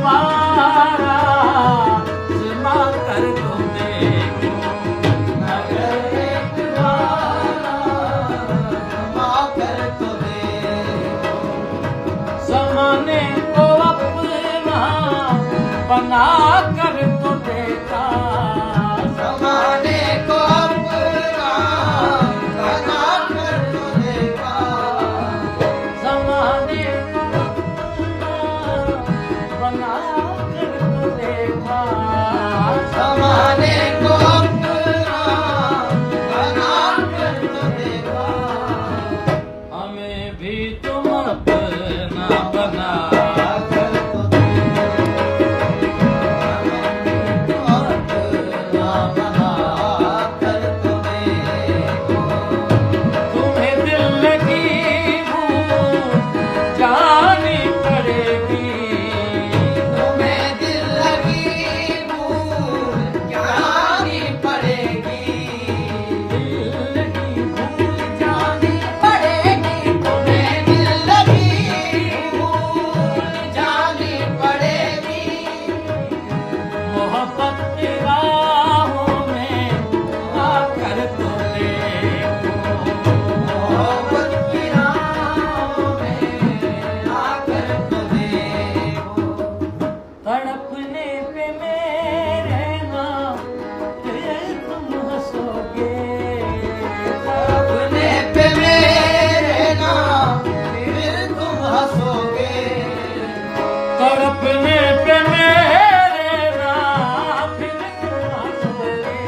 बार आज़मा कर तो देखो, अगर एक बार आज़मा कर तो देखो। ज़माने को अपना बना कर तो देखा, ज़माने को अपना बना कर तो देखा। ज़माने को अपना बना कर तो देखा, ज़माने को अपना बना कर तो देखा। हमें भी तुम अपना बना कर तो देखो, अपना बना कर तो देखो। तुम्हें दिल लगी भूल जानी पड़ेगी, तुम्हें दिल लगी भूल जानी पड़ेगी। दिल लगी भूल जानी पड़ेगी, तुम्हें दिल लगी भूल जानी पड़ेगी। मोहब्बत की राहों में आकर तो देखो, मोहब्बत की राहों में आकर तो देखो। तड़पने पे मेरे नाम फिर तुम हंसोगे, अपने पे मेरे नाम फिर तुम हंसोगे। तड़पने पे मेरे नाम फिर तुम हंसोगे,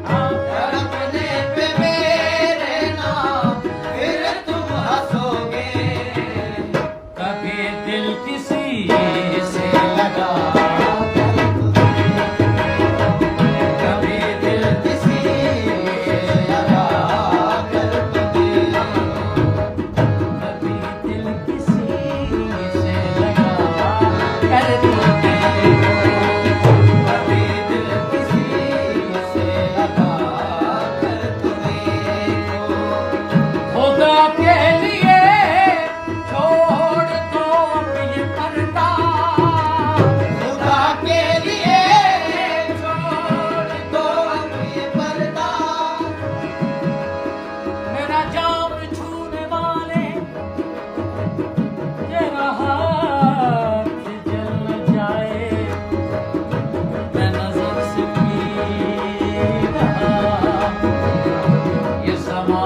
तड़पने पे मेरे नाम फिर तुम हंसोगे। कभी दिल किसी से लगा, कभी दिल किसी से लगा कर तो देखो। कभी दिल किसी से लगा कर तो देखो, कभी दिल किसी से लगा कर तो देखो। खुदा के लिए छोड़ दो अब ये पर्दा, खुदा के लिए छोड़ दो अब ये पर्दा। मेरा जाम छूने वाले तेरा हाथ जल न जाए, मैं नजर से पी रहा ये समा